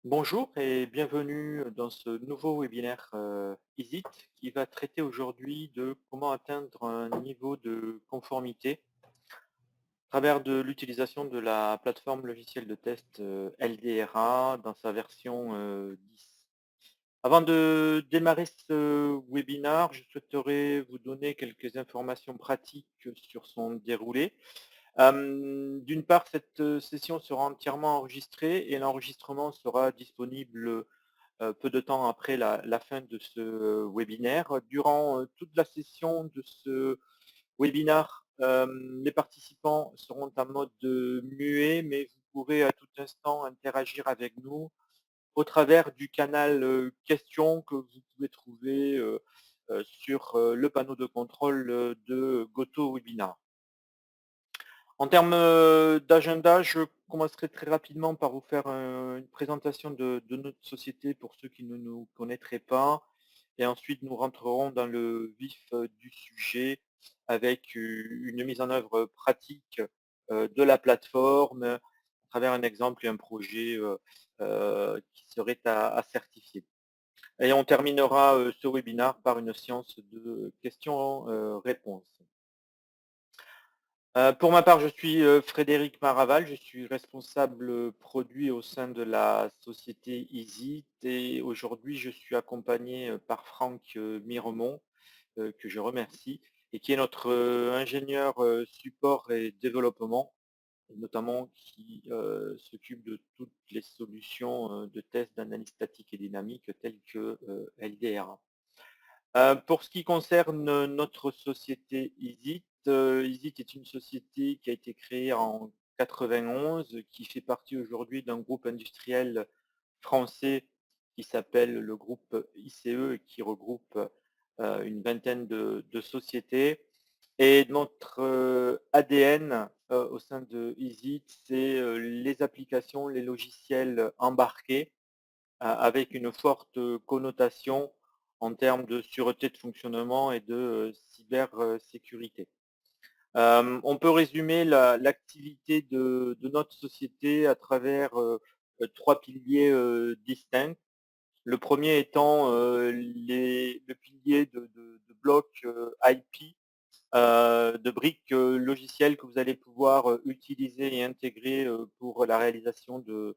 Bonjour et bienvenue dans ce nouveau webinaire EASIT qui va traiter aujourd'hui de comment atteindre un niveau de conformité à travers de l'utilisation de la plateforme logicielle de test LDRA dans sa version 10. Avant de démarrer ce webinaire, je souhaiterais vous donner quelques informations pratiques sur son déroulé. D'une part, cette session sera entièrement enregistrée et l'enregistrement sera disponible peu de temps après la fin de ce webinaire. Durant toute la session de ce webinaire, les participants seront en mode muet, mais vous pourrez à tout instant interagir avec nous au travers du canal questions que vous pouvez trouver sur le panneau de contrôle de GoToWebinar. En termes d'agenda, je commencerai très rapidement par vous faire une présentation de notre société pour ceux qui ne nous connaîtraient pas. Et ensuite, nous rentrerons dans le vif du sujet avec une mise en œuvre pratique de la plateforme à travers un exemple et un projet qui serait à certifier. Et on terminera ce webinaire par une séance de questions-réponses. Pour ma part, je suis Frédéric Maraval, je suis responsable produit au sein de la société EASIT et aujourd'hui je suis accompagné par Franck Miremont, que je remercie et qui est notre ingénieur support et développement, notamment qui s'occupe de toutes les solutions de tests d'analyse statique et dynamique telles que LDRA. Pour ce qui concerne notre société EASIT, EASIT est une société qui a été créée en 91, qui fait partie aujourd'hui d'un groupe industriel français qui s'appelle le groupe ICE et qui regroupe une vingtaine de sociétés. Et notre ADN au sein de EASIT, c'est les applications, les logiciels embarqués avec une forte connotation en termes de sûreté de fonctionnement et de cybersécurité. On peut résumer l'activité de notre société à travers 3 piliers distincts. Le premier étant le pilier de blocs IP, de briques logicielles que vous allez pouvoir utiliser et intégrer pour la réalisation de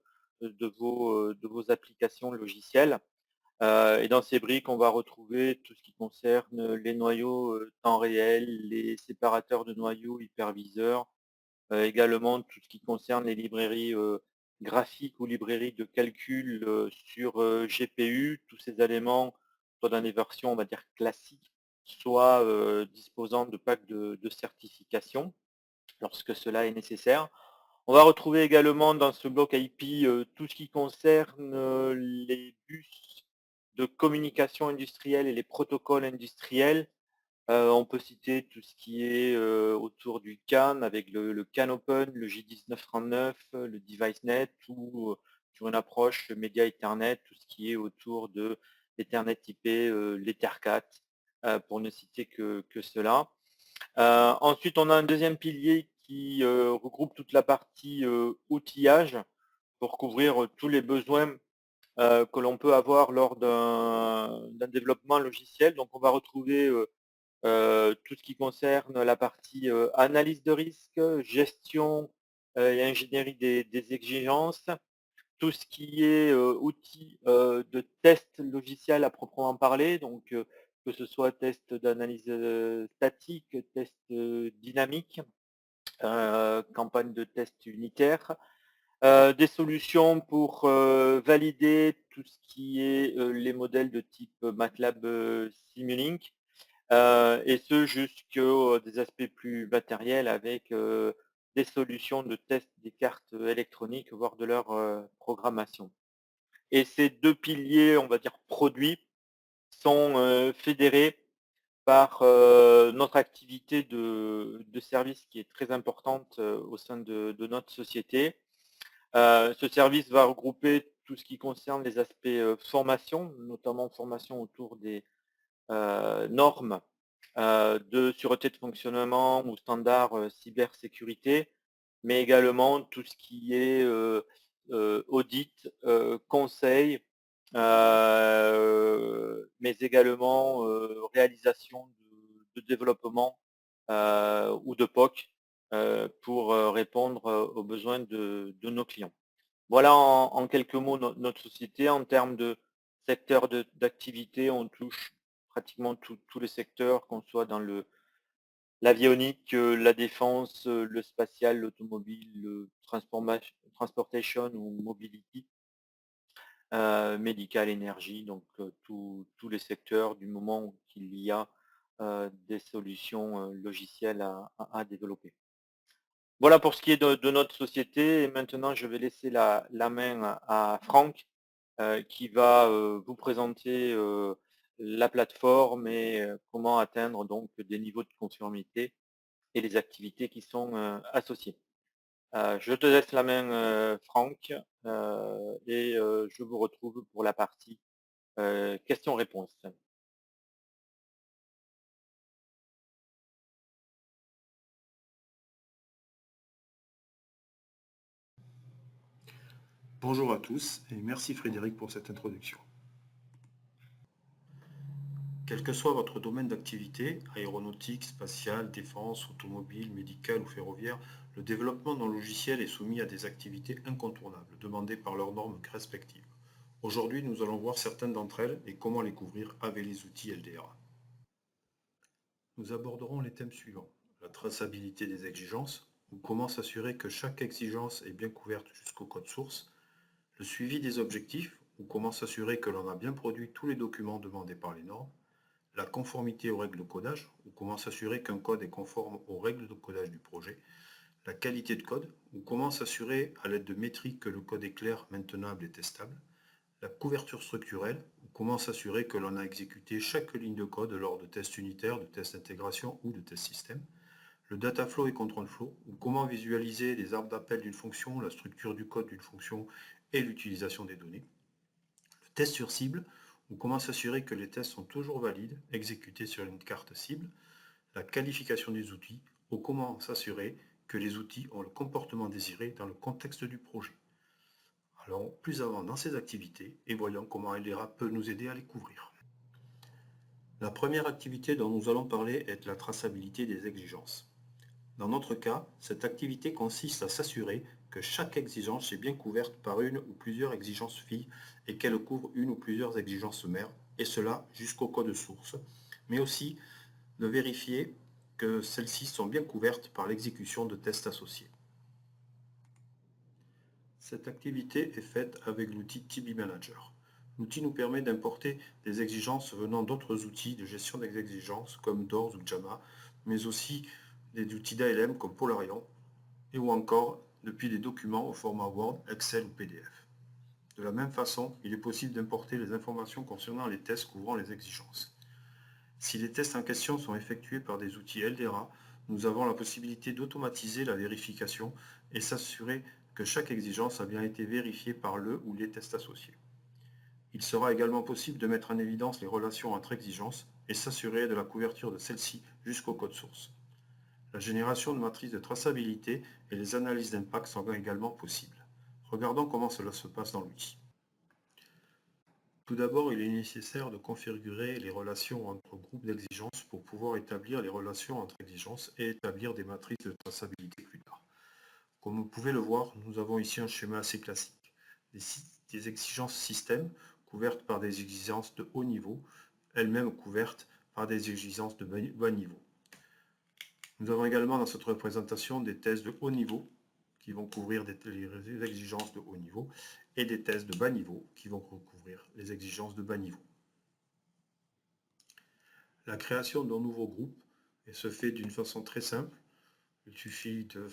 vos applications logicielles. Et dans ces briques, on va retrouver tout ce qui concerne les noyaux temps réel, les séparateurs de noyaux hyperviseurs, également tout ce qui concerne les librairies graphiques ou librairies de calcul sur GPU, tous ces éléments, soit dans des versions, on va dire, classiques, soit disposant de packs de certification, lorsque cela est nécessaire. On va retrouver également dans ce bloc IP tout ce qui concerne les bus de communication industrielle et les protocoles industriels. On peut citer tout ce qui est autour du CAN avec le CAN Open, le J1939, le DeviceNet ou sur une approche média Ethernet, tout ce qui est autour de l'Ethernet IP, l'Ethercat, pour ne citer que cela. Ensuite, on a un deuxième pilier qui regroupe toute la partie outillage pour couvrir tous les besoins que l'on peut avoir lors d'un développement logiciel. Donc, on va retrouver tout ce qui concerne la partie analyse de risque, gestion et ingénierie des exigences, tout ce qui est outils de test logiciel à proprement parler, donc que ce soit test d'analyse statique, test dynamique, campagne de test unitaire, des solutions pour valider tout ce qui est les modèles de type MATLAB Simulink, et ce jusqu'aux des aspects plus matériels avec des solutions de test des cartes électroniques, voire de leur programmation. Et ces 2 piliers, on va dire produits, sont fédérés par notre activité de service qui est très importante au sein de notre société. Ce service va regrouper tout ce qui concerne les aspects formation, notamment formation autour des normes de sûreté de fonctionnement ou standards cybersécurité, mais également tout ce qui est audit, conseil, mais également, réalisation de développement, ou de POC, pour, répondre, aux besoins de nos clients. Voilà en quelques mots notre société. En termes de secteur d'activité, on touche pratiquement tous les secteurs, qu'on soit dans l'avionique, la défense, le spatial, l'automobile, le transportation ou mobility, médical, énergie, donc tous les secteurs du moment qu'il y a, des solutions, logicielles à développer. Voilà pour ce qui est de notre société, et maintenant je vais laisser la main à Franck, qui va, vous présenter, la plateforme et comment atteindre donc des niveaux de conformité et les activités qui sont, associées. Je te laisse la main, Franck, et je vous retrouve pour la partie, questions-réponses. Bonjour à tous et merci Frédéric pour cette introduction. Quel que soit votre domaine d'activité, aéronautique, spatiale, défense, automobile, médical ou ferroviaire, le développement d'un logiciel est soumis à des activités incontournables demandées par leurs normes respectives. Aujourd'hui, nous allons voir certaines d'entre elles et comment les couvrir avec les outils LDRA. Nous aborderons les thèmes suivants: la traçabilité des exigences, ou comment s'assurer que chaque exigence est bien couverte jusqu'au code source, le suivi des objectifs, ou comment s'assurer que l'on a bien produit tous les documents demandés par les normes, la conformité aux règles de codage, ou comment s'assurer qu'un code est conforme aux règles de codage du projet, la qualité de code, ou comment s'assurer à l'aide de métriques que le code est clair, maintenable et testable, la couverture structurelle, ou comment s'assurer que l'on a exécuté chaque ligne de code lors de tests unitaires, de tests d'intégration ou de tests système, le data flow et control flow, ou comment visualiser les arbres d'appel d'une fonction, la structure du code d'une fonction et l'utilisation des données, le test sur cible, ou comment s'assurer que les tests sont toujours valides, exécutés sur une carte cible, la qualification des outils, ou comment s'assurer que les outils ont le comportement désiré dans le contexte du projet. Allons plus avant dans ces activités et voyons comment LDRA peut nous aider à les couvrir. La première activité dont nous allons parler est la traçabilité des exigences. Dans notre cas, cette activité consiste à s'assurer que chaque exigence est bien couverte par une ou plusieurs exigences filles et qu'elle couvre une ou plusieurs exigences mères, et cela jusqu'au code source, mais aussi de vérifier que celles-ci sont bien couvertes par l'exécution de tests associés. Cette activité est faite avec l'outil TB Manager. L'outil nous permet d'importer des exigences venant d'autres outils de gestion des exigences comme Doors ou Jama, mais aussi des outils d'ALM comme Polarion, et ou encore depuis des documents au format Word, Excel ou PDF. De la même façon, il est possible d'importer les informations concernant les tests couvrant les exigences. Si les tests en question sont effectués par des outils LDRA, nous avons la possibilité d'automatiser la vérification et s'assurer que chaque exigence a bien été vérifiée par le ou les tests associés. Il sera également possible de mettre en évidence les relations entre exigences et s'assurer de la couverture de celles-ci jusqu'au code source. La génération de matrices de traçabilité et les analyses d'impact sont également possibles. Regardons comment cela se passe dans l'outil. Tout d'abord, il est nécessaire de configurer les relations entre groupes d'exigences pour pouvoir établir les relations entre exigences et établir des matrices de traçabilité plus tard. Comme vous pouvez le voir, nous avons ici un schéma assez classique. Des exigences système couvertes par des exigences de haut niveau, elles-mêmes couvertes par des exigences de bas niveau. Nous avons également dans cette représentation des tests de haut niveau qui vont couvrir les exigences de haut niveau et des tests de bas niveau qui vont couvrir les exigences de bas niveau. La création d'un nouveau groupe se fait d'une façon très simple. Il suffit de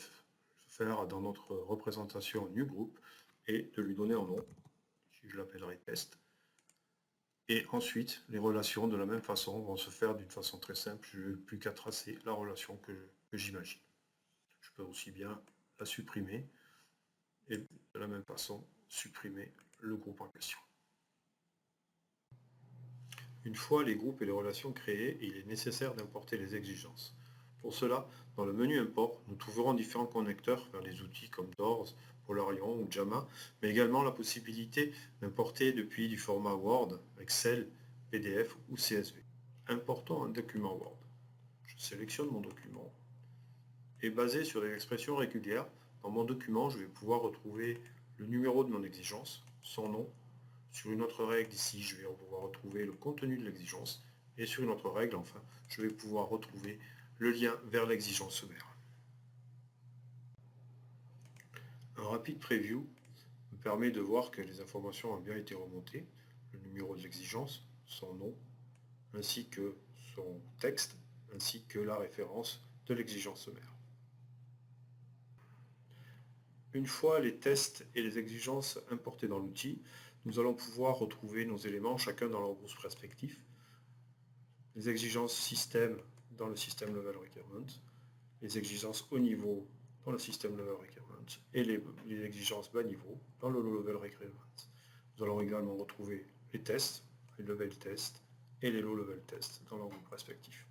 faire dans notre représentation New Group et de lui donner un nom. Je l'appellerai test. Et ensuite, les relations de la même façon vont se faire d'une façon très simple. Je n'ai plus qu'à tracer la relation que j'imagine. Je peux aussi bien la supprimer et de la même façon supprimer le groupe en question. Une fois les groupes et les relations créés, il est nécessaire d'importer les exigences. Pour cela, dans le menu Import, nous trouverons différents connecteurs vers les outils comme Doors, Polarion ou Jama, mais également la possibilité d'importer depuis du format Word, Excel, PDF ou CSV. Importons un document Word. Je sélectionne mon document et basé sur des expressions régulières, dans mon document, je vais pouvoir retrouver le numéro de mon exigence, son nom. Sur une autre règle ici, je vais pouvoir retrouver le contenu de l'exigence. Et sur une autre règle, enfin, je vais pouvoir retrouver le lien vers l'exigence sommaire. Un rapide preview me permet de voir que les informations ont bien été remontées, le numéro de l'exigence, son nom, ainsi que son texte, ainsi que la référence de l'exigence sommaire. Une fois les tests et les exigences importés dans l'outil, nous allons pouvoir retrouver nos éléments chacun dans leur groupe respectif. Les exigences système dans le système level requirement, les exigences haut niveau dans le système level requirement et les exigences bas niveau dans le low level requirement. Nous allons également retrouver les tests, les level tests et les low level tests dans leurs groupes respectifs.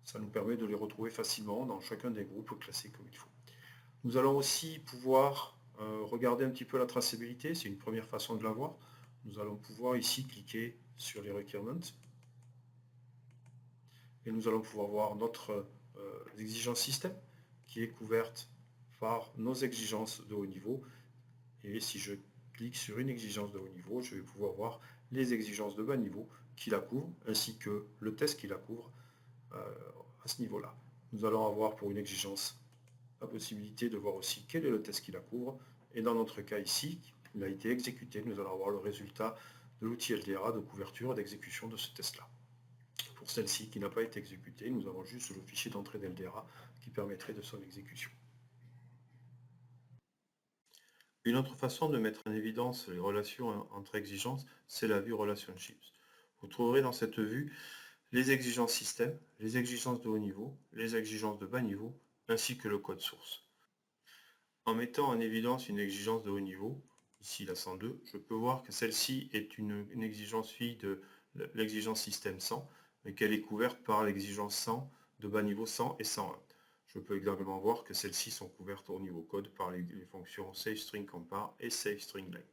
Ça nous permet de les retrouver facilement dans chacun des groupes classés comme il faut. Nous allons aussi pouvoir regarder un petit peu la traçabilité, c'est une première façon de la voir. Nous allons pouvoir ici cliquer sur les requirements et nous allons pouvoir voir notre exigence système qui est couverte par nos exigences de haut niveau. Et si je clique sur une exigence de haut niveau, je vais pouvoir voir les exigences de bas niveau qui la couvrent, ainsi que le test qui la couvre à ce niveau-là. Nous allons avoir pour une exigence la possibilité de voir aussi quel est le test qui la couvre. Et dans notre cas ici, il a été exécuté, nous allons avoir le résultat de l'outil LDRA de couverture et d'exécution de ce test-là. Pour celle-ci qui n'a pas été exécutée, nous avons juste le fichier d'entrée d'LDRA qui permettrait de son exécution. Une autre façon de mettre en évidence les relations entre exigences, c'est la vue Relationships. Vous trouverez dans cette vue les exigences système, les exigences de haut niveau, les exigences de bas niveau, ainsi que le code source. En mettant en évidence une exigence de haut niveau, ici la 102, je peux voir que celle-ci est une exigence fille de l'exigence système 100, mais qu'elle est couverte par l'exigence 100 de bas niveau 100 et 101. Je peux également voir que celles-ci sont couvertes au niveau code par les fonctions SafeStringCompare et SafeStringLength.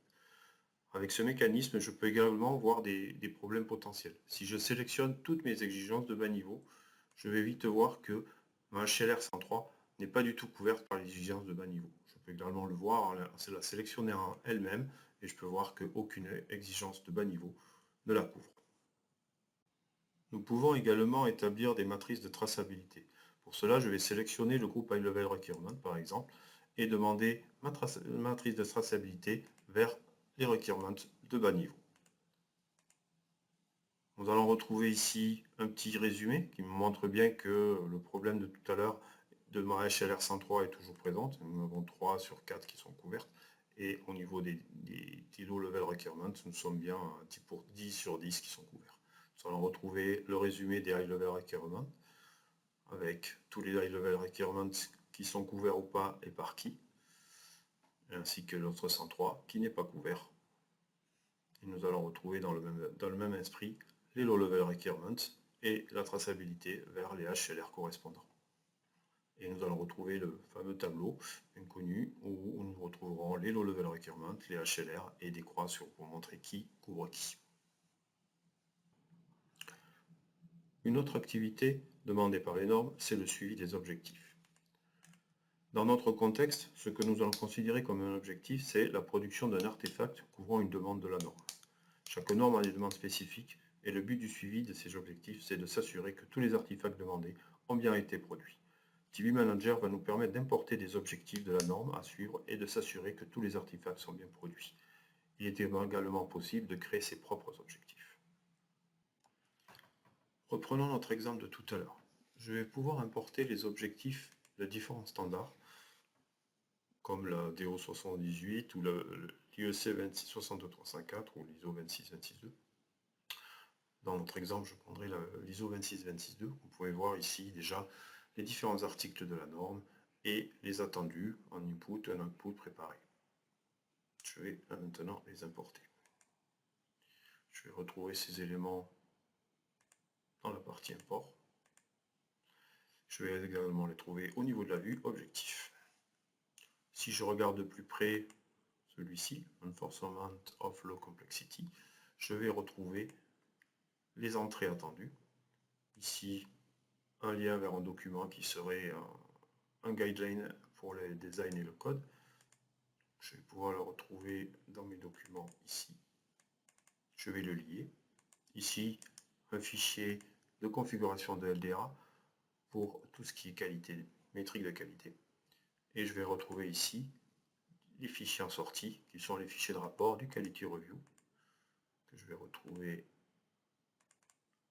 Avec ce mécanisme, je peux également voir des problèmes potentiels. Si je sélectionne toutes mes exigences de bas niveau, je vais vite voir que ma HLR 103 n'est pas du tout couverte par les exigences de bas niveau. Je peux également le voir, c'est la sélectionner en elle-même, et je peux voir qu'aucune exigence de bas niveau ne la couvre. Nous pouvons également établir des matrices de traçabilité. Pour cela, je vais sélectionner le groupe High Level Requirement, par exemple, et demander ma matrice de traçabilité vers les requirements de bas niveau. Nous allons retrouver ici un petit résumé qui me montre bien que le problème de tout à l'heure de ma HLR 103 est toujours présente. Nous avons 3 sur 4 qui sont couvertes. Et au niveau des low level requirements, nous sommes bien un petit pour 10 sur 10 qui sont couverts. Nous allons retrouver le résumé des high level requirements avec tous les high level requirements qui sont couverts ou pas et par qui, ainsi que l'autre 103 qui n'est pas couvert. Et nous allons retrouver dans le même esprit les low level requirements et la traçabilité vers les HLR correspondants. Et nous allons retrouver le fameux tableau inconnu où nous retrouverons les low level requirements, les HLR et des croix pour montrer qui couvre qui. Une autre activité demandée par les normes, c'est le suivi des objectifs. Dans notre contexte, ce que nous allons considérer comme un objectif, c'est la production d'un artefact couvrant une demande de la norme. Chaque norme a des demandes spécifiques et le but du suivi de ces objectifs, c'est de s'assurer que tous les artefacts demandés ont bien été produits. TV Manager va nous permettre d'importer des objectifs de la norme à suivre et de s'assurer que tous les artefacts sont bien produits. Il est également possible de créer ses propres objectifs. Reprenons notre exemple de tout à l'heure. Je vais pouvoir importer les objectifs de différents standards, comme la DO78 ou l'IEC 26354 ou l'ISO 26262. Dans notre exemple, je prendrai l'ISO 26262. Vous pouvez voir ici déjà les différents articles de la norme et les attendus en input et en output préparés. Je vais maintenant les importer. Je vais retrouver ces éléments dans la partie import. Je vais également les trouver au niveau de la vue objectif. Si je regarde de plus près celui-ci, Enforcement of Low Complexity, je vais retrouver les entrées attendues. Ici, un lien vers un document qui serait un guideline pour les designs et le code. Je vais pouvoir le retrouver dans mes documents ici. Je vais le lier. Ici, un fichier de configuration de LDA pour tout ce qui est qualité, métrique de qualité. Et je vais retrouver ici les fichiers en sortie, qui sont les fichiers de rapport du Quality Review, que je vais retrouver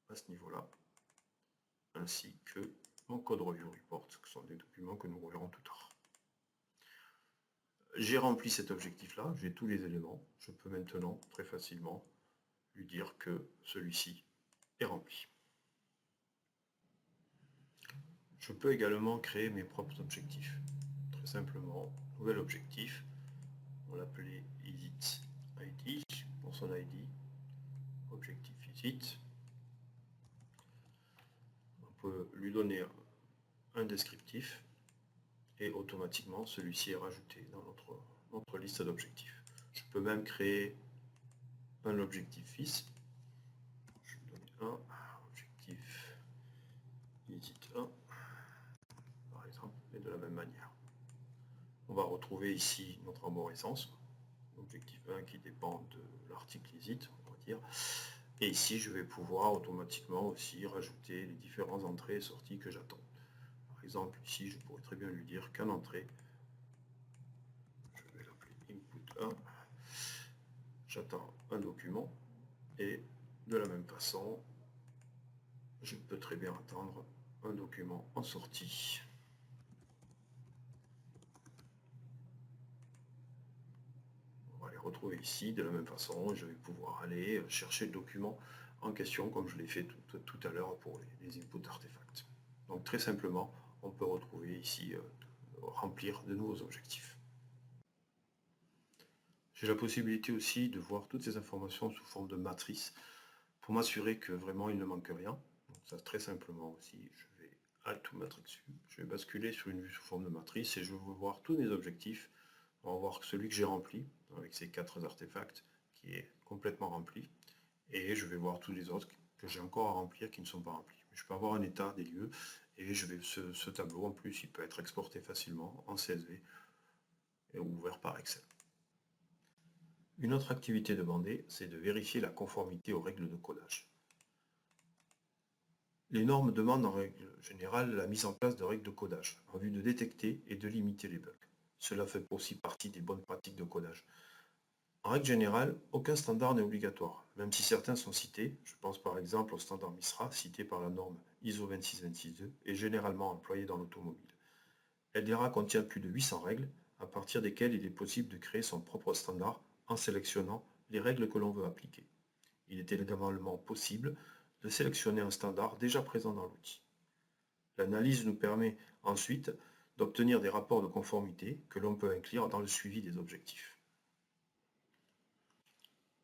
à ce niveau-là, ainsi que mon code review report, qui sont des documents que nous reverrons tout à l'heure. J'ai rempli cet objectif-là, j'ai tous les éléments. Je peux maintenant très facilement lui dire que celui-ci est rempli. Je peux également créer mes propres objectifs. Très simplement, nouvel objectif, on l'appelait Visit ID, pour son ID, objectif Visit. On peut lui donner un descriptif et automatiquement celui-ci est rajouté dans notre liste d'objectifs. Je peux même créer un objectif fils. Je vais donner un objectif Visit 1 par exemple, et de la même manière. On va retrouver ici notre arborescence, objectif 1 qui dépend de l'article Visit, on va dire. Et ici, je vais pouvoir automatiquement aussi rajouter les différentes entrées et sorties que j'attends. Par exemple, ici, je pourrais très bien lui dire qu'en entrée, je vais l'appeler input 1, j'attends un document, et de la même façon, je peux très bien attendre un document en sortie. On va les retrouver ici, de la même façon, je vais pouvoir aller chercher le document en question, comme je l'ai fait tout à l'heure pour les inputs artefacts. Donc très simplement, on peut retrouver ici, remplir de nouveaux objectifs. J'ai la possibilité aussi de voir toutes ces informations sous forme de matrice pour m'assurer que vraiment il ne manque rien. Donc ça, très simplement aussi, je vais Alt ou Matrix View, je vais basculer sur une vue sous forme de matrice et je vais voir tous mes objectifs. On va voir celui que j'ai rempli avec ces 4 artefacts qui est complètement rempli, et je vais voir tous les autres que j'ai encore à remplir qui ne sont pas remplis. Je peux avoir un état des lieux, et je vais ce tableau en plus il peut être exporté facilement en CSV et ouvert par Excel. Une autre activité demandée, c'est de vérifier la conformité aux règles de codage. Les normes demandent en règle générale la mise en place de règles de codage en vue de détecter et de limiter les bugs. Cela fait aussi partie des bonnes pratiques de codage. En règle générale, aucun standard n'est obligatoire, même si certains sont cités. Je pense par exemple au standard MISRA, cité par la norme ISO 26262 et généralement employé dans l'automobile. LDRA contient plus de 800 règles, à partir desquelles il est possible de créer son propre standard en sélectionnant les règles que l'on veut appliquer. Il est également possible de sélectionner un standard déjà présent dans l'outil. L'analyse nous permet ensuite d'obtenir des rapports de conformité que l'on peut inclure dans le suivi des objectifs.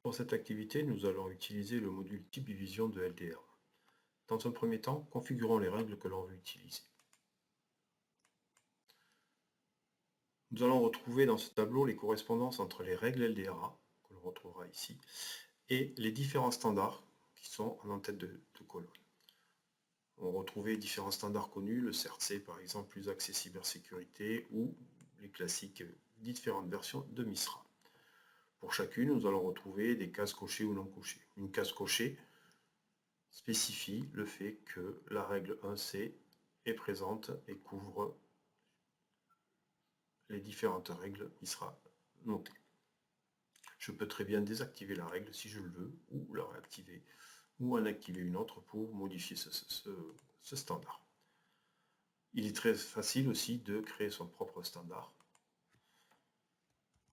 Pour cette activité, nous allons utiliser le module type vision de LDRA. Dans un premier temps, configurons les règles que l'on veut utiliser. Nous allons retrouver dans ce tableau les correspondances entre les règles LDRA, que l'on retrouvera ici, et les différents standards qui sont en tête de colonne. On retrouvait différents standards connus, le CERT-C par exemple, plus accès cybersécurité, ou les classiques différentes versions de MISRA. Pour chacune, nous allons retrouver des cases cochées ou non cochées. Une case cochée spécifie le fait que la règle 1C est présente et couvre les différentes règles MISRA notées. Je peux très bien désactiver la règle si je le veux, ou la réactiver, ou en activer une autre pour modifier ce standard. Il est très facile aussi de créer son propre standard,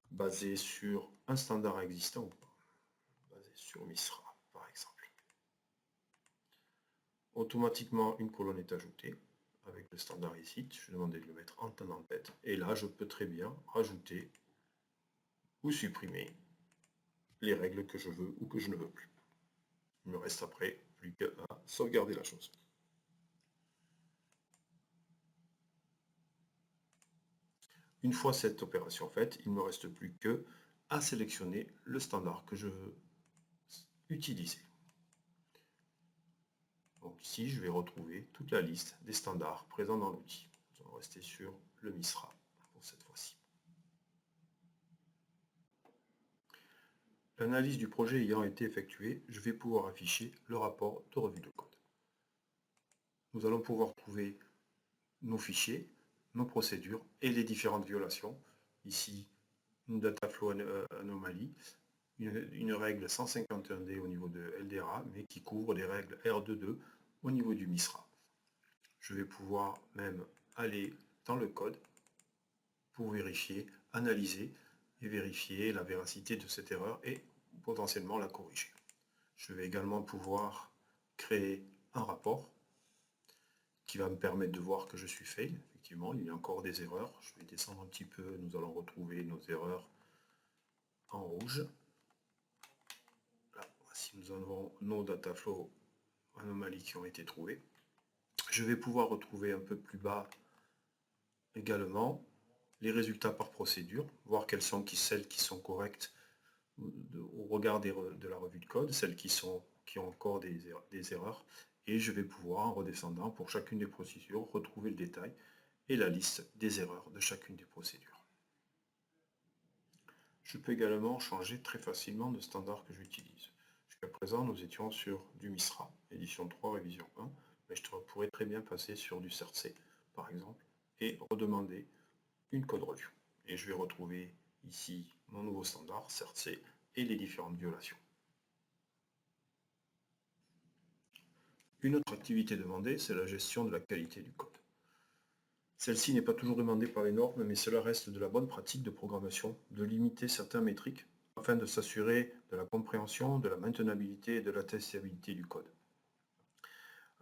basé sur un standard existant, basé sur MISRA par exemple. Automatiquement, une colonne est ajoutée avec le standard ici. Je demandais de le mettre en temps en tête, et là je peux très bien rajouter ou supprimer les règles que je veux ou que je ne veux plus. Il me reste après plus qu'à sauvegarder la chose. Une fois cette opération faite, il ne me reste plus que à sélectionner le standard que je veux utiliser. Donc ici, je vais retrouver toute la liste des standards présents dans l'outil. Nous allons rester sur le MISRA pour cette fois-ci. L'analyse du projet ayant été effectuée, je vais pouvoir afficher le rapport de revue de code. Nous allons pouvoir trouver nos fichiers, nos procédures et les différentes violations. Ici, une data flow anomalie, une règle 151D au niveau de LDRA, mais qui couvre les règles R22 au niveau du MISRA. Je vais pouvoir même aller dans le code pour vérifier, analyser et vérifier la véracité de cette erreur et potentiellement la corriger. Je vais également pouvoir créer un rapport qui va me permettre de voir que je suis fail. Effectivement, il y a encore des erreurs. Je vais descendre un petit peu, nous allons retrouver nos erreurs en rouge. Là, voici, nous avons nos dataflow anomalies qui ont été trouvées. Je vais pouvoir retrouver un peu plus bas également les résultats par procédure, voir quelles sont celles qui sont correctes au regard de la revue de code, celles qui ont encore des erreurs, et je vais pouvoir, en redescendant, pour chacune des procédures, retrouver le détail et la liste des erreurs de chacune des procédures. Je peux également changer très facilement de standard que j'utilise. Jusqu'à présent, nous étions sur du MISRA, édition 3, révision 1, mais je pourrais très bien passer sur du CERT-C, par exemple, et redemander une code review. Et je vais retrouver ici mon nouveau standard, CERT-C, et les différentes violations. Une autre activité demandée, c'est la gestion de la qualité du code. Celle-ci n'est pas toujours demandée par les normes, mais cela reste de la bonne pratique de programmation, de limiter certaines métriques afin de s'assurer de la compréhension, de la maintenabilité et de la testabilité du code.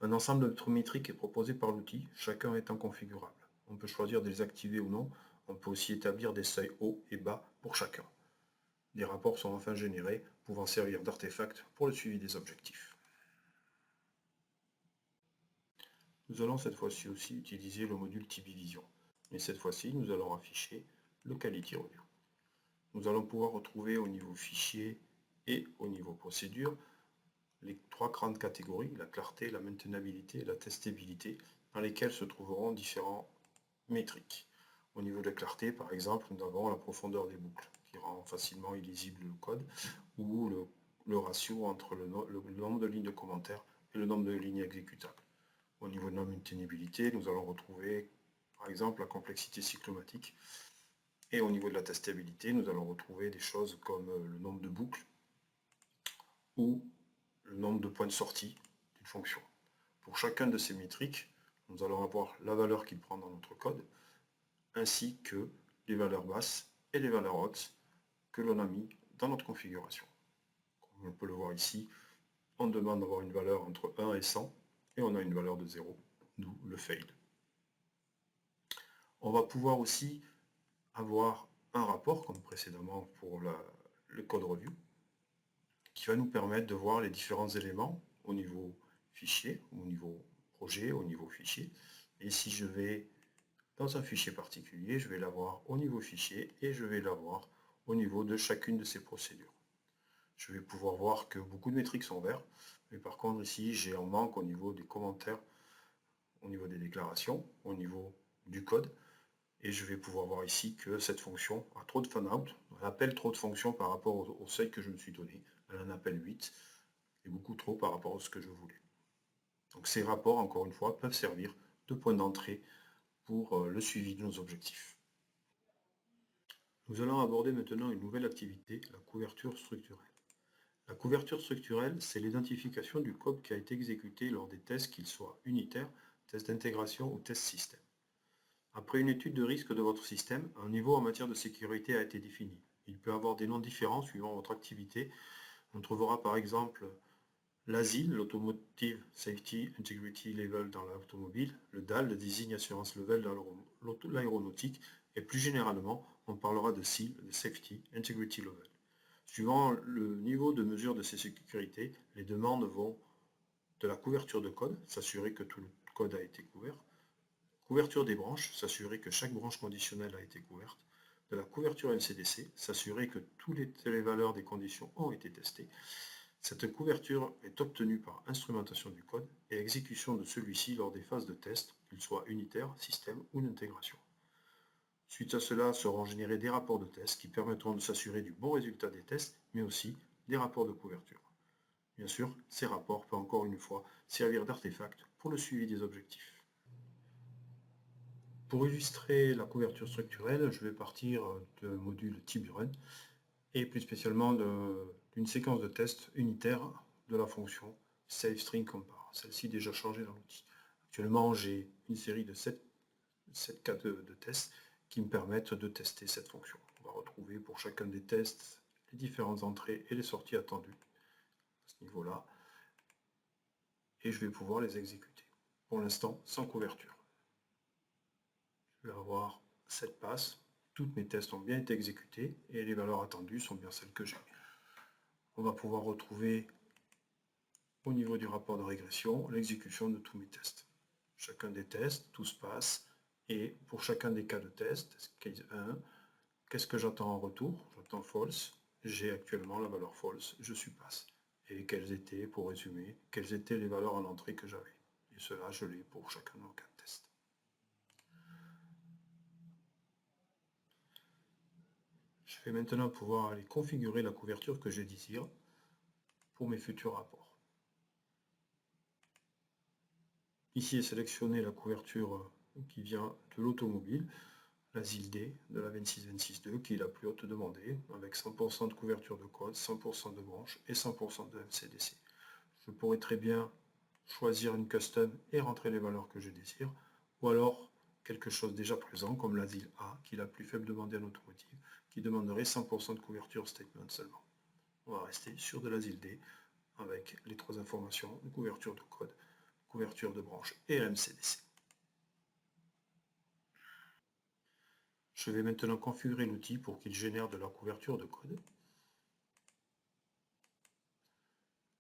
Un ensemble de métriques est proposé par l'outil, chacun étant configurable. On peut choisir de les activer ou non, on peut aussi établir des seuils hauts et bas pour chacun. Des rapports sont enfin générés, pouvant servir d'artefact pour le suivi des objectifs. Nous allons cette fois-ci aussi utiliser le module TibiVision. Mais cette fois-ci, nous allons afficher le Quality Review. Nous allons pouvoir retrouver au niveau fichier et au niveau procédure les trois grandes catégories, la clarté, la maintenabilité et la testabilité, dans lesquelles se trouveront différents métriques. Au niveau de la clarté, par exemple, nous avons la profondeur des boucles, qui rend facilement illisible le code, ou le ratio entre le nombre de lignes de commentaires et le nombre de lignes exécutables. Au niveau de la maintenabilité, nous allons retrouver, par exemple, la complexité cyclomatique. Et au niveau de la testabilité, nous allons retrouver des choses comme le nombre de boucles ou le nombre de points de sortie d'une fonction. Pour chacun de ces métriques, nous allons avoir la valeur qu'il prend dans notre code, ainsi que les valeurs basses et les valeurs hautes que l'on a mis dans notre configuration. Comme on peut le voir ici, on demande d'avoir une valeur entre 1 et 100, et on a une valeur de 0, d'où le fail. On va pouvoir aussi avoir un rapport, comme précédemment pour le code review, qui va nous permettre de voir les différents éléments au niveau fichier, au niveau projet, au niveau fichier. Et si je vais dans un fichier particulier, je vais l'avoir au niveau fichier et je vais l'avoir au niveau de chacune de ces procédures. Je vais pouvoir voir que beaucoup de métriques sont verts, mais par contre ici j'ai un manque au niveau des commentaires, au niveau des déclarations, au niveau du code, et je vais pouvoir voir ici que cette fonction a trop de fan-out, elle appelle trop de fonctions par rapport au seuil que je me suis donné, elle en appelle 8, et beaucoup trop par rapport à ce que je voulais. Donc ces rapports, encore une fois, peuvent servir de point d'entrée pour le suivi de nos objectifs. Nous allons aborder maintenant une nouvelle activité, la couverture structurelle. La couverture structurelle, c'est l'identification du code qui a été exécuté lors des tests, qu'ils soient unitaires, tests d'intégration ou tests système. Après une étude de risque de votre système, un niveau en matière de sécurité a été défini. Il peut avoir des noms différents suivant votre activité. On trouvera par exemple l'ASIL, l'Automotive Safety Integrity Level dans l'automobile, le DAL, le Design Assurance Level dans l'aéronautique, et plus généralement, on parlera de SEAL, le Safety Integrity Level. Suivant le niveau de mesure de ces sécurités, les demandes vont de la couverture de code, s'assurer que tout le code a été couvert, Couverture des branches, s'assurer que chaque branche conditionnelle a été couverte. De la couverture MCDC, s'assurer que toutes les valeurs des conditions ont été testées. Cette couverture est obtenue par instrumentation du code et exécution de celui-ci lors des phases de test, qu'il soit unitaire, système ou d'intégration. Suite à cela seront générés des rapports de test qui permettront de s'assurer du bon résultat des tests, mais aussi des rapports de couverture. Bien sûr, ces rapports peuvent encore une fois servir d'artefact pour le suivi des objectifs. Pour illustrer la couverture structurelle, je vais partir du module TibuRun et plus spécialement d'une séquence de test unitaire de la fonction SaveStringCompare. Celle-ci déjà changée dans l'outil. Actuellement, j'ai une série de 7 cas de tests qui me permettent de tester cette fonction. On va retrouver pour chacun des tests les différentes entrées et les sorties attendues à ce niveau-là. Et je vais pouvoir les exécuter. Pour l'instant, sans couverture. Je vais avoir 7 passes. Toutes mes tests ont bien été exécutés et les valeurs attendues sont bien celles que j'ai. On va pouvoir retrouver au niveau du rapport de régression l'exécution de tous mes tests. Chacun des tests, tout se passe. Et pour chacun des cas de test, case 1, qu'est-ce que j'attends en retour? J'attends false. J'ai actuellement la valeur false, je suis passe. Et quelles étaient, pour résumer, quelles étaient les valeurs en entrée que j'avais. Et cela, je l'ai pour chacun de nos cas de test. Je vais maintenant pouvoir aller configurer la couverture que je désire pour mes futurs rapports. Ici est sélectionnée la couverture qui vient de l'automobile, la ZIL-D de la 2626.2 qui est la plus haute demandée, avec 100% de couverture de code, 100% de branche et 100% de MCDC. Je pourrais très bien choisir une custom et rentrer les valeurs que je désire, ou alors quelque chose déjà présent comme la ZIL-A qui est la plus faible demandée en automotive, qui demanderait 100% de couverture statement seulement. On va rester sur de la ZIL-D avec les trois informations de couverture de code, couverture de branche et MCDC. Je vais maintenant configurer l'outil pour qu'il génère de la couverture de code.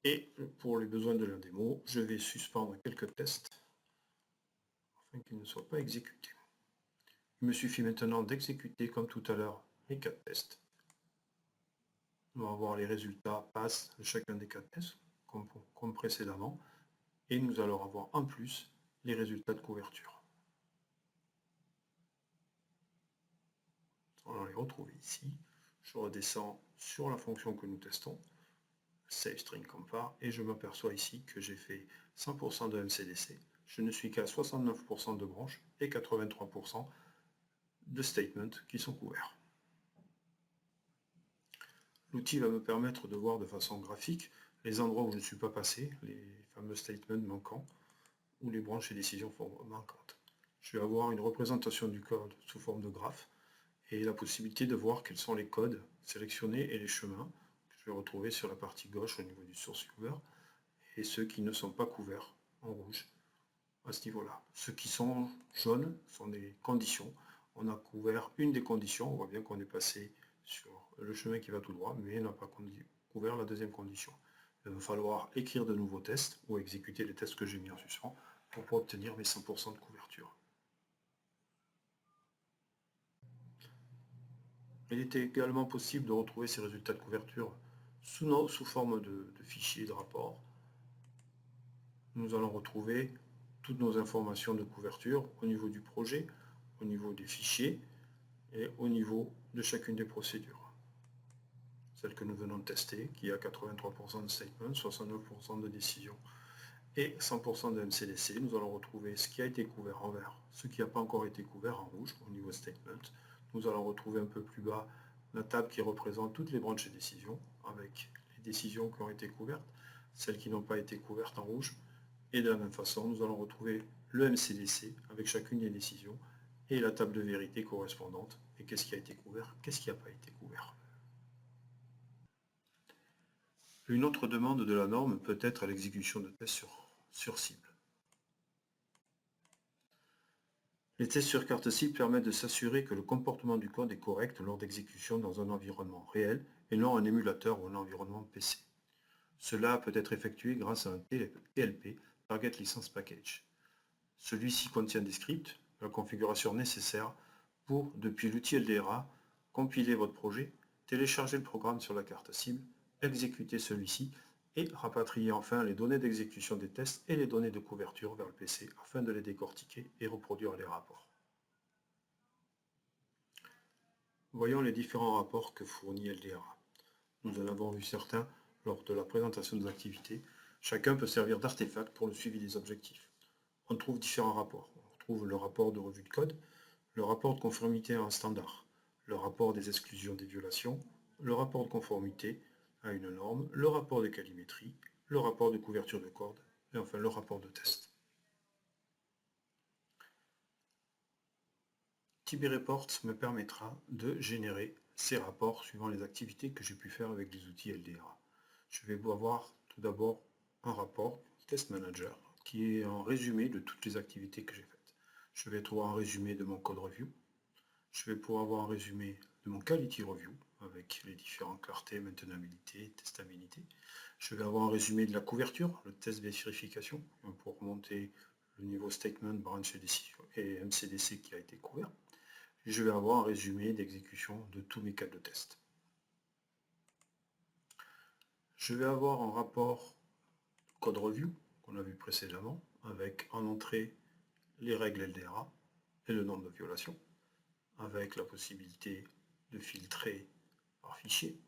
Et pour les besoins de la démo, je vais suspendre quelques tests afin qu'ils ne soient pas exécutés. Il me suffit maintenant d'exécuter comme tout à l'heure les 4 tests. On va voir les résultats pass de chacun des 4 tests comme précédemment et nous allons avoir en plus les résultats de couverture. On va les retrouver ici. Je redescends sur la fonction que nous testons, SaveStringCompare, et je m'aperçois ici que j'ai fait 100% de MCDC. Je ne suis qu'à 69% de branches et 83% de statements qui sont couverts. L'outil va me permettre de voir de façon graphique les endroits où je ne suis pas passé, les fameux statements manquants, ou les branches et décisions manquantes. Je vais avoir une représentation du code sous forme de graphe et la possibilité de voir quels sont les codes sélectionnés et les chemins que je vais retrouver sur la partie gauche au niveau du source viewer et ceux qui ne sont pas couverts en rouge à ce niveau-là. Ceux qui sont jaunes sont des conditions. On a couvert une des conditions, on voit bien qu'on est passé sur le chemin qui va tout droit, mais on n'a pas couvert la deuxième condition. Il va falloir écrire de nouveaux tests ou exécuter les tests que j'ai mis en suspens pour pouvoir obtenir mes 100% de couverture. Il était également possible de retrouver ces résultats de couverture sous forme de fichiers de rapport. Nous allons retrouver toutes nos informations de couverture au niveau du projet, au niveau des fichiers et au niveau de chacune des procédures. Celle que nous venons de tester, qui a 83% de statement, 69% de décision et 100% de MCDC. Nous allons retrouver ce qui a été couvert en vert, ce qui n'a pas encore été couvert en rouge au niveau statement. Nous allons retrouver un peu plus bas la table qui représente toutes les branches et décisions, avec les décisions qui ont été couvertes, celles qui n'ont pas été couvertes en rouge. Et de la même façon, nous allons retrouver le MCDC avec chacune des décisions et la table de vérité correspondante. Et qu'est-ce qui a été couvert, qu'est-ce qui n'a pas été couvert. Une autre demande de la norme peut être l'exécution de tests sur cible. Les tests sur carte cible permettent de s'assurer que le comportement du code est correct lors d'exécution dans un environnement réel et non un émulateur ou un environnement PC. Cela peut être effectué grâce à un TLP, Target License Package. Celui-ci contient des scripts de la configuration nécessaire pour, depuis l'outil LDRA, compiler votre projet, télécharger le programme sur la carte cible, exécuter celui-ci et rapatrier enfin les données d'exécution des tests et les données de couverture vers le PC afin de les décortiquer et reproduire les rapports. Voyons les différents rapports que fournit LDRA. Nous en avons vu certains lors de la présentation des activités. Chacun peut servir d'artefact pour le suivi des objectifs. On trouve différents rapports. On retrouve le rapport de revue de code, le rapport de conformité à un standard, le rapport des exclusions des violations, le rapport de conformité à une norme, le rapport de calimétrie, le rapport de couverture de corde et enfin le rapport de test. TB-Reports me permettra de générer ces rapports suivant les activités que j'ai pu faire avec les outils LDRA. Je vais avoir tout d'abord un rapport Test Manager qui est un résumé de toutes les activités que j'ai faites. Je vais trouver un résumé de mon code review. Je vais pouvoir avoir un résumé de mon quality review avec les différents clartés, maintenabilité, testabilité. Je vais avoir un résumé de la couverture, le test vérification pour monter le niveau statement, branch et MCDC qui a été couvert. Et je vais avoir un résumé d'exécution de tous mes cas de test. Je vais avoir un rapport code review qu'on a vu précédemment avec en entrée les règles LDRA et le nombre de violations, avec la possibilité de filtrer par fichier.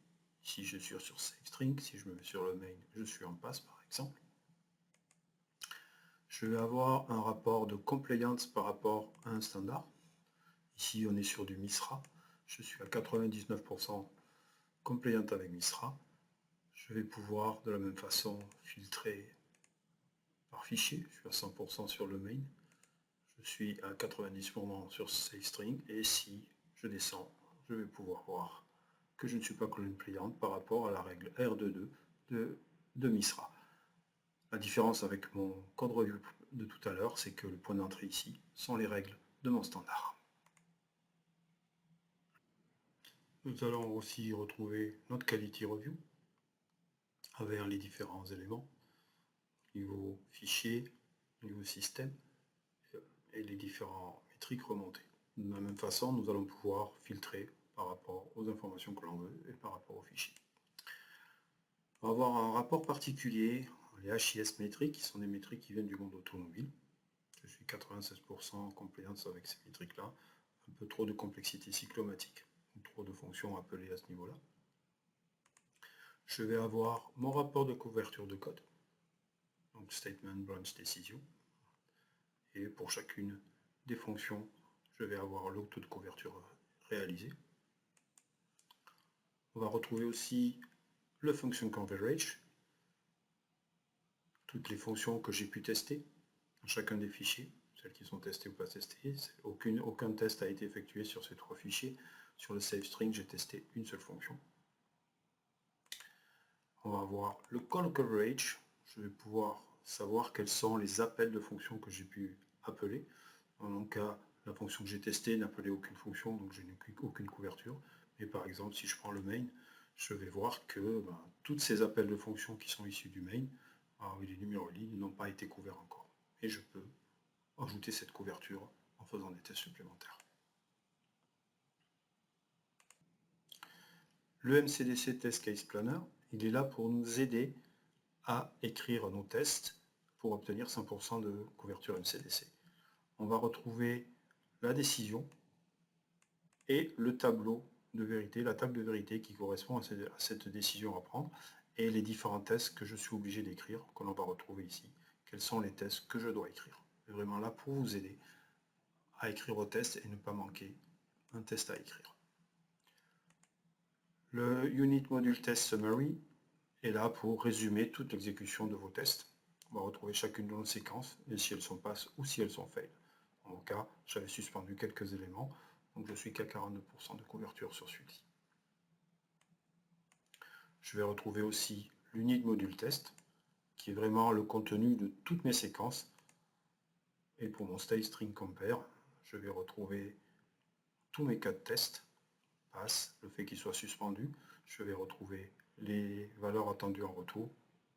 Si je suis sur SaveString, si je me mets sur le main, je suis en passe par exemple. Je vais avoir un rapport de compliance par rapport à un standard. Ici on est sur du MISRA. Je suis à 99% compliant avec MISRA. Je vais pouvoir de la même façon filtrer par fichier. Je suis à 100% sur le main. Je suis à 90% sur SaveString. Et si je descends, je vais pouvoir voir que je ne suis pas compliant par rapport à la règle R22 de MISRA. La différence avec mon code review de tout à l'heure, c'est que le point d'entrée ici sont les règles de mon standard. Nous allons aussi retrouver notre quality review avec les différents éléments, niveau fichier, niveau système et les différents métriques remontées. De la même façon, nous allons pouvoir filtrer par rapport aux informations que l'on veut et par rapport aux fichiers. On va avoir un rapport particulier, les HIS métriques, qui sont des métriques qui viennent du monde automobile. Je suis 96% en compliance avec ces métriques-là. Un peu trop de complexité cyclomatique, trop de fonctions appelées à ce niveau-là. Je vais avoir mon rapport de couverture de code, donc statement, branch, decision. Et pour chacune des fonctions, je vais avoir le taux de couverture réalisé. On va retrouver aussi le function coverage, toutes les fonctions que j'ai pu tester dans chacun des fichiers, celles qui sont testées ou pas testées. Aucun test a été effectué sur ces trois fichiers. Sur le SaveString, j'ai testé une seule fonction. On va avoir le call coverage. Je vais pouvoir savoir quels sont les appels de fonctions que j'ai pu appeler. Dans mon cas, la fonction que j'ai testée n'appelait aucune fonction, donc je n'ai aucune couverture. Mais par exemple, si je prends le main, je vais voir que tous ces appels de fonctions qui sont issus du main, les numéros lignes, n'ont pas été couverts encore. Et je peux ajouter cette couverture en faisant des tests supplémentaires. Le MCDC Test Case Planner, il est là pour nous aider à écrire nos tests pour obtenir 100% de couverture MCDC. On va retrouver la décision et le tableau de vérité, la table de vérité qui correspond à cette décision à prendre et les différents tests que je suis obligé d'écrire, que l'on va retrouver ici. Quels sont les tests que je dois écrire? C'est vraiment là pour vous aider à écrire vos tests et ne pas manquer un test à écrire. Le Unit Module Test Summary est là pour résumer toute l'exécution de vos tests. On va retrouver chacune de nos séquences et si elles sont pass ou si elles sont fail. Dans mon cas, j'avais suspendu quelques éléments, donc je suis qu'à 42% de couverture sur celui-ci. Je vais retrouver aussi l'unit module test, qui est vraiment le contenu de toutes mes séquences. Et pour mon state string compare, je vais retrouver tous mes cas de test, pass, le fait qu'ils soient suspendus. Je vais retrouver les valeurs attendues en retour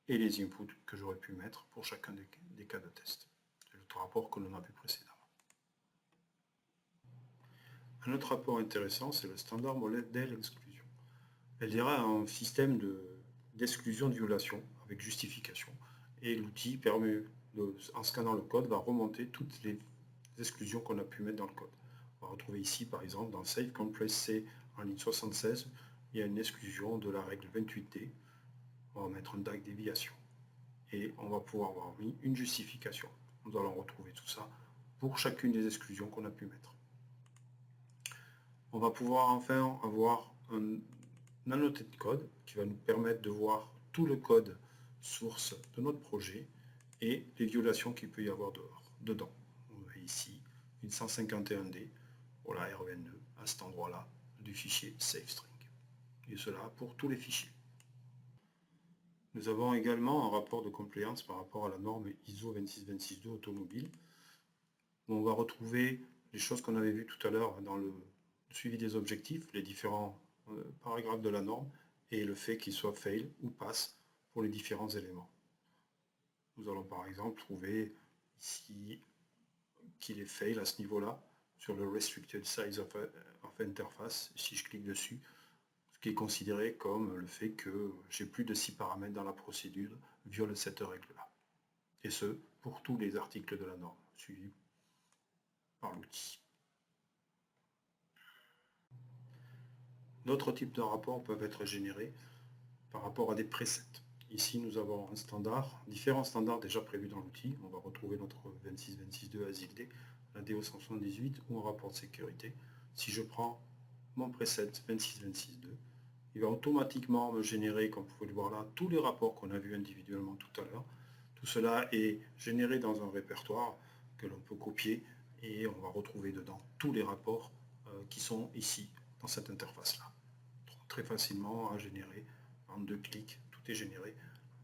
et les inputs que j'aurais pu mettre pour chacun des cas de test. C'est le rapport que l'on a vu précédemment. Un autre rapport intéressant, c'est le standard modèle exclusion. Elle dira un système d'exclusion de violation avec justification. Et l'outil permet, en scannant le code, va remonter toutes les exclusions qu'on a pu mettre dans le code. On va retrouver ici, par exemple, dans Save Compress C en ligne 76, il y a une exclusion de la règle 28D. On va mettre un DAG déviation. Et on va pouvoir avoir mis une justification. Nous allons retrouver tout ça pour chacune des exclusions qu'on a pu mettre. On va pouvoir enfin avoir un annoté de code qui va nous permettre de voir tout le code source de notre projet et les violations qu'il peut y avoir dedans. On a ici une 151D pour la R22 à cet endroit-là du fichier SafeString. Et cela pour tous les fichiers. Nous avons également un rapport de compliance par rapport à la norme ISO 26262 automobile, où on va retrouver les choses qu'on avait vues tout à l'heure dans le suivi des objectifs, les différents paragraphes de la norme, et le fait qu'il soit fail ou pass pour les différents éléments. Nous allons par exemple trouver ici qu'il est fail à ce niveau-là, sur le Restricted Size of Interface, si je clique dessus, ce qui est considéré comme le fait que j'ai plus de 6 paramètres dans la procédure viole cette règle-là. Et ce, pour tous les articles de la norme, suivis par l'outil. D'autres types de rapports peuvent être générés par rapport à des presets. Ici, nous avons un standard, différents standards déjà prévus dans l'outil. On va retrouver notre 26262 ASILD, la DO178 ou un rapport de sécurité. Si je prends mon preset 26262, il va automatiquement me générer, comme vous pouvez le voir là, tous les rapports qu'on a vus individuellement tout à l'heure. Tout cela est généré dans un répertoire que l'on peut copier et on va retrouver dedans tous les rapports qui sont ici, dans cette interface-là. Très facilement à générer, en 2 clics, tout est généré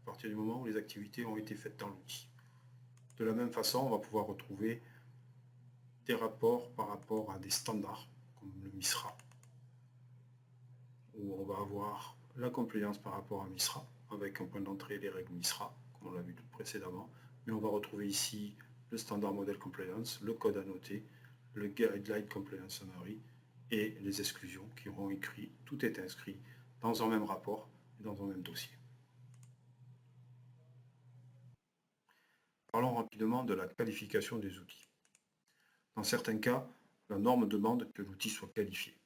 à partir du moment où les activités ont été faites dans l'outil. De la même façon, on va pouvoir retrouver des rapports par rapport à des standards, comme le MISRA, où on va avoir la compliance par rapport à MISRA, avec un point d'entrée les règles MISRA, comme on l'a vu précédemment, mais on va retrouver ici le standard model compliance, le code annoté, le guideline compliance summary et les exclusions qui auront écrit, tout est inscrit dans un même rapport et dans un même dossier. Parlons rapidement de la qualification des outils. Dans certains cas, la norme demande que l'outil soit qualifié.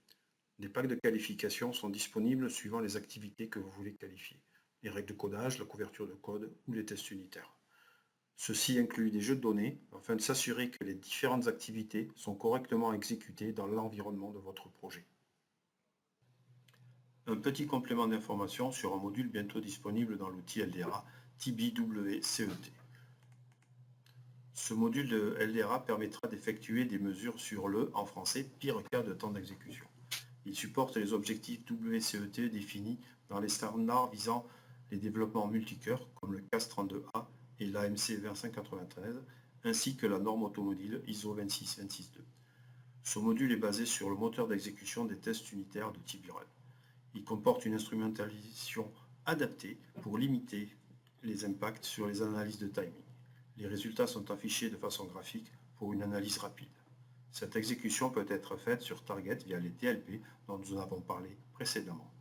Des packs de qualification sont disponibles suivant les activités que vous voulez qualifier, les règles de codage, la couverture de code ou les tests unitaires. Ceci inclut des jeux de données afin de s'assurer que les différentes activités sont correctement exécutées dans l'environnement de votre projet. Un petit complément d'information sur un module bientôt disponible dans l'outil LDRA TBWCET. Ce module de LDRA permettra d'effectuer des mesures sur le, en français, pire cas de temps d'exécution. Il supporte les objectifs WCET définis dans les standards visant les développements multicœurs comme le CAS32A et l'AMC 2593, ainsi que la norme automobile ISO 26262. Ce module est basé sur le moteur d'exécution des tests unitaires de TibyRun. Il comporte une instrumentalisation adaptée pour limiter les impacts sur les analyses de timing. Les résultats sont affichés de façon graphique pour une analyse rapide. Cette exécution peut être faite sur Target via les TLP dont nous avons parlé précédemment.